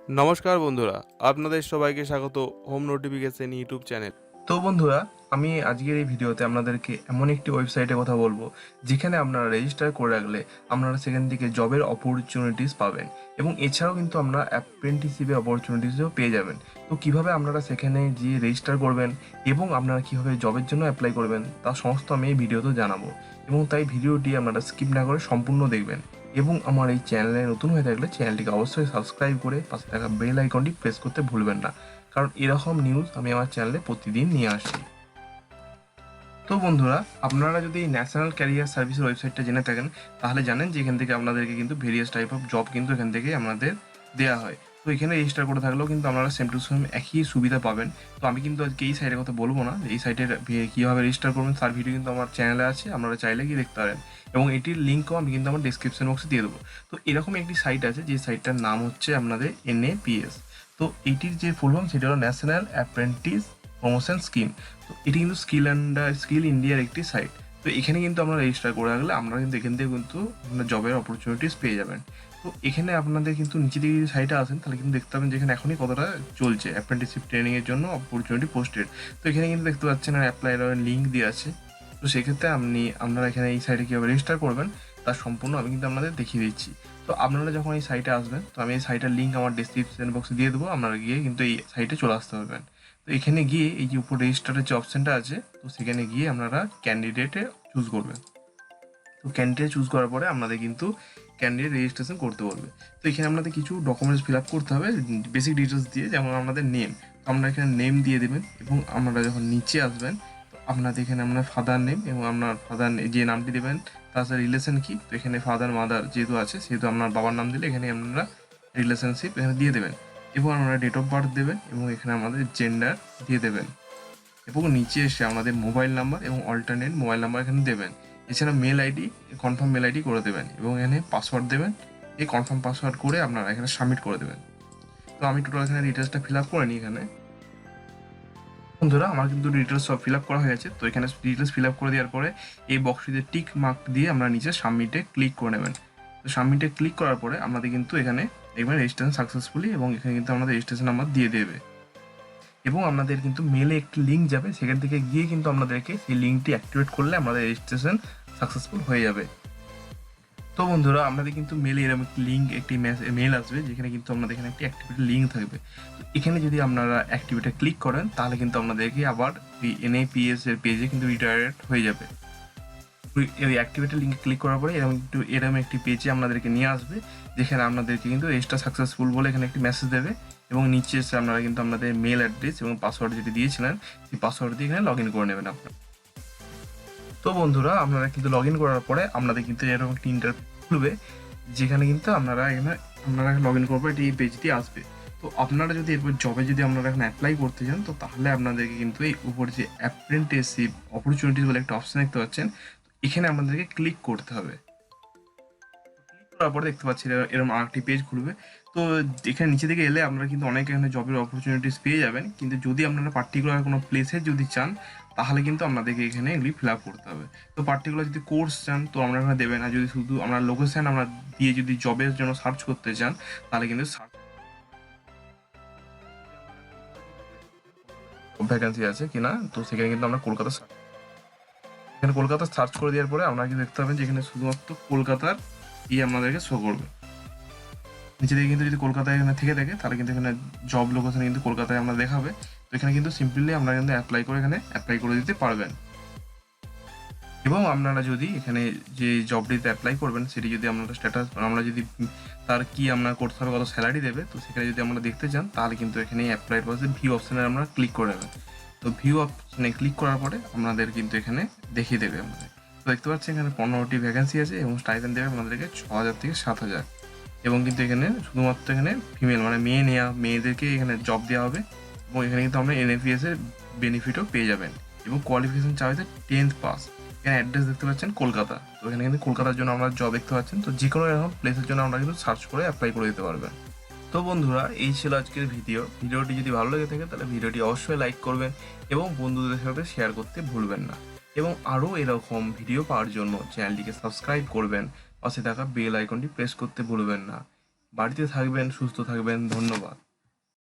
নমস্কার বন্ধুরা, আপনাদের সবাইকে স্বাগত হোম নোটিফিকেশন ইউটিউব চ্যানেল। তো বন্ধুরা, আমি আজকের এই ভিডিওতে আপনাদেরকে এমন একটি ওয়েবসাইটে কথা বলবো যেখানে আপনারা রেজিস্টার করে রাখলে আপনারা সেখান থেকে জবের অপরচুনিটিস পাবেন এবং এছাড়াও কিন্তু আপনারা অ্যাপ্রেন্টিসশিপের অপরচুনিটিসও পেয়ে যাবেন। তো কিভাবে আপনারা সেখানে গিয়ে রেজিস্টার করবেন এবং আপনারা কিভাবে জবের জন্য অ্যাপ্লাই করবেন তা সমস্ত আমি এই ভিডিওতে জানাবো, এবং তাই ভিডিওটি আপনারা স্কিপ না করে সম্পূর্ণ দেখবেন। এবং আমার এই চ্যানেলে নতুন হয়ে থাকলে চ্যানেলটিকে অবশ্যই সাবস্ক্রাইব করে পাশে থাকা বেল আইকনটি প্রেস করতে ভুলবেন না, কারণ এরকম নিউজ আমি আমার চ্যানেলে প্রতিদিন নিয়ে আসি। তো বন্ধুরা, আপনারা যদি ন্যাশনাল ক্যারিয়ার সার্ভিসের ওয়েবসাইটটা জেনে থাকেন তাহলে জানেন যে এখান থেকে আপনাদেরকে কিন্তু ভেরিয়াস টাইপ অফ জব কিন্তু এখান থেকে আমাদের দেওয়া হয়। তো এখানে রেজিস্টার করে থাকলেও কিন্তু আপনারা সেম টু সেম একই সুবিধা পাবেন। তো আমি কিন্তু আজকে এই সাইটের কথা বলবো না, এই সাইটের কীভাবে রেজিস্টার করবেন তার ভিডিও কিন্তু আমার চ্যানেলে আছে, আপনারা চাইলে গিয়ে দেখতে পারেন, এবং এটির লিঙ্কও আমি কিন্তু আমার ডিসক্রিপশন বক্সে দিয়ে দেবো। তো এরকম একটি সাইট আছে যে সাইটটার নাম হচ্ছে আপনাদের NAPS। তো এইটির যে ফুল ফর্ম সেটা হলো ন্যাশনাল অ্যাপ্রেন্টিস প্রমোশন স্কিম। তো এটি কিন্তু স্কিল ইন্ডিয়ার একটি সাইট। তো এখানে কিন্তু আমরা রেজিস্টার করে রাখলে আমরা কিন্তু এখান থেকে কিন্তু আপনার জবের অপরচুনিটিস পেয়ে যাবেন। তো এখানে আপনাদের কিন্তু নিচে দিকে যদি সাইটে আসেন তাহলে কিন্তু দেখতে পাবেন যে এখানে এখনই কতটা চলছে অ্যাপ্রেন্টিসশিপ ট্রেনিংয়ের জন্য অপরচুনিটি পোস্টেড। তো এখানে কিন্তু দেখতে পাচ্ছেন আর অ্যাপ্লাই লিঙ্ক দিয়ে আছে। তো সেক্ষেত্রে আপনারা এখানে এই সাইটে কীভাবে রেজিস্টার করবেন তার সম্পূর্ণ আমি কিন্তু আপনাদের দেখিয়ে দিচ্ছি। তো আপনারা যখন এই সাইটে আসবেন, তো আমি এই সাইটের লিঙ্ক আমার ডিসক্রিপশন বক্সে দিয়ে দেবো, আপনারা গিয়ে কিন্তু এই সাইটে চলে আসতে পারবেন। তো এখানে গিয়ে এই যে উপর রেজিস্টারের যে অপশানটা আছে, তো সেখানে গিয়ে আপনারা ক্যান্ডিডেটে চুজ করবেন। তো ক্যান্ডিডেট চুজ করার পরে আপনাদের কিন্তু ক্যান্ডিডেট রেজিস্ট্রেশন করতে বলবে। তো এখানে আপনাদের কিছু ডকুমেন্টস ফিল আপ করতে হবে বেসিক ডিটেলস দিয়ে, যেমন আপনাদের নেম। তো আপনারা এখানে নেম দিয়ে দেবেন, এবং আপনারা যখন নিচে আসবেন তো আপনাদের এখানে আপনার ফাদার নেম এবং আপনার ফাদার যে নামটি দেবেন তার সাথে রিলেশন কি। তো এখানে ফাদার মাদার যেহেতু আছে সেহেতু আপনার বাবার নাম দিলে এখানে আপনারা রিলেশনশিপ এখানে দিয়ে দেবেন, এবং আপনারা ডেট অফ বার্থ দেবেন, এবং এখানে আমাদের জেন্ডার দিয়ে দেবেন, এবং নিচে এসে আমাদের মোবাইল নাম্বার এবং অল্টারনেট মোবাইল নাম্বার এখানে দেবেন। এছাড়া mail ID, confirm mail ID করে দেবেন, এবং এখানে পাসওয়ার্ড দেবেন। এই কনফার্ম পাসওয়ার্ড করে আপনারা এখানে সাবমিট করে দেবেন। তো আমি টোটাল এখানে ডিটেলসটা ফিল আপ করে নিই। এখানে বন্ধুরা, আমার কিন্তু ডিটেলস সব ফিল আপ করা হয়ে গেছে। তো এখানে ডিটেলস ফিল আপ করে দেওয়ার পরে এই বক্সটিতে টিক মার্ক দিয়ে আমরা নিচে সাবমিটে ক্লিক করে নেবেন। তো সাবমিটে ক্লিক করার পরে আমাদের কিন্তু এখানে দেখবেন রেজিস্ট্রেশন সাকসেসফুলি, এবং এখানে কিন্তু আমাদের রেজিস্ট্রেশন নাম্বার দিয়ে দেবে, এবং আপনাদের কিন্তু মেলে একটি লিঙ্ক যাবে, সেখান থেকে গিয়ে কিন্তু আপনাদেরকে সেই লিঙ্কটি অ্যাক্টিভেট করলে আমাদের রেজিস্ট্রেশন সাকসেসফুল হয়ে যাবে। তো বন্ধুরা, আপনাদের কিন্তু মেলে এরকম একটি লিঙ্ক, একটি মেল আসবে যেখানে কিন্তু আপনাদের এখানে একটি অ্যাক্টিভিটি লিঙ্ক থাকবে। তো এখানে যদি আপনারা অ্যাক্টিভিটি ক্লিক করেন তাহলে কিন্তু আপনাদেরকে আবার NAPS এর পেজে কিন্তু রিডাইরেক্ট হয়ে যাবে। এই অ্যাক্টিভিটি লিঙ্কে ক্লিক করার পরে এরকম একটি পেজে আপনাদেরকে নিয়ে আসবে, যেখানে আপনাদেরকে কিন্তু রেজিস্টার সাকসেসফুল বলে এখানে একটি মেসেজ দেবে, এবং নিচে এসে আপনারা কিন্তু আপনাদের মেল অ্যাড্রেস এবং পাসওয়ার্ড যেটি দিয়েছিলেন সেই পাসওয়ার্ড দিয়ে এখানে লগ ইন করে নেবেন আপনারা। তো বন্ধুরা, আপনারা কিন্তু লগ ইন করার পরে আপনাদের কিন্তু এরকম একটি ইন্টারফেস খুলবে, যেখানে কিন্তু আপনারা লগ ইন করবে, এটি এই পেজটি আসবে। তো আপনারা যদি এরপর জবে যদি আপনারা এখন অ্যাপ্লাই করতে চান, তো তাহলে আপনাদেরকে কিন্তু এই উপর যে অ্যাপ্রেন্টিসশিপ অপরচুনিটিস বলে একটা অপশন দেখতে পাচ্ছেন, এখানে আপনাদেরকে ক্লিক করতে হবে। করার পরে দেখতে পাচ্ছি এরকম আরেকটি পেজ খুলবে। তো এখানে নিচে দিকে এলে আপনারা কিন্তু অনেক এখানে জবের অপরচুনিটিস পেয়ে যাবেন, কিন্তু যদি আপনারা পার্টিকুলার কোনো প্লেসে যদি চান তাহলে কিন্তু আপনাদেরকে এখানে এগুলি ফিল আপ করতে হবে। তো পার্টিকুলার যদি কোর্স চান তো আমরা এখানে দেবেন, আর যদি শুধু আমরা লোকেশন আমরা দিয়ে যদি জবের জন্য সার্চ করতে চান তাহলে কিন্তু ভ্যাকেন্সি আছে কিনা, তো সেখানে কিন্তু আমরা এখানে কলকাতা সার্চ করে দেওয়ার পরে আপনারা কিন্তু দেখতে পাবেন যে এখানে শুধুমাত্র কলকাতার আমাদেরকে শো করবে। নিচে দিকে কিন্তু যদি কলকাতায় এখানে থেকে থাকে তাহলে কিন্তু এখানে জব লোকেশন কিন্তু কলকাতায় আমরা দেখাবে। তো এখানে কিন্তু সিম্পলি আমরা কিন্তু অ্যাপ্লাই করে দিতে পারবেন, এবং আপনারা যদি এখানে যে জবটিতে অ্যাপ্লাই করবেন সেটি যদি আপনারা স্ট্যাটাস আমরা যদি তার কি আপনার করতে হবে, কত স্যালারি দেবে, তো সেখানে যদি আমরা দেখতে চান তাহলে কিন্তু এখানে অ্যাপ্লাই পাশে ভিউ অপশানে আমরা ক্লিক করে নেবেন। তো ভিউ অপশানে ক্লিক করার পরে আপনাদের কিন্তু এখানে দেখিয়ে দেবে আমাদের। তো দেখতে পাচ্ছি এখানে 15টি ভ্যাকেন্সি আছে, এবং স্টাইপেন্ড দেবে আপনাদেরকে 6,000 থেকে 7,000, এবং কিন্তু এখানে শুধুমাত্র এখানে ফিমেল মানে মেয়েদেরকে এখানে জব দেওয়া হবে, এবং এখানে কিন্তু আমরা NAPS এর বেনিফিটও পেয়ে যাবেন, এবং কোয়ালিফিকেশন চাওয়া হয়েছে 10th পাস। এখানে অ্যাড্রেস দেখতে পাচ্ছেন কলকাতা। তো এখানে কিন্তু কলকাতার জন্য আমরা জব দেখতে পাচ্ছেন। তো যে কোনো এরকম প্লেসের জন্য আমরা কিন্তু সার্চ করে অ্যাপ্লাই করে দিতে পারবেন। তো বন্ধুরা, এই ছিল আজকের ভিডিওটি যদি ভালো লেগে থাকে তাহলে ভিডিওটি অবশ্যই লাইক করবেন, এবং বন্ধুদের সাথে শেয়ার করতে ভুলবেন না, এবং আরও এরকম ভিডিও পাওয়ার জন্য চ্যানেলটিকে সাবস্ক্রাইব করবেন, পাশে থাকা বেল আইকনটি প্রেস করতে ভুলবেন না। বাড়িতে থাকবেন, সুস্থ থাকবেন। ধন্যবাদ।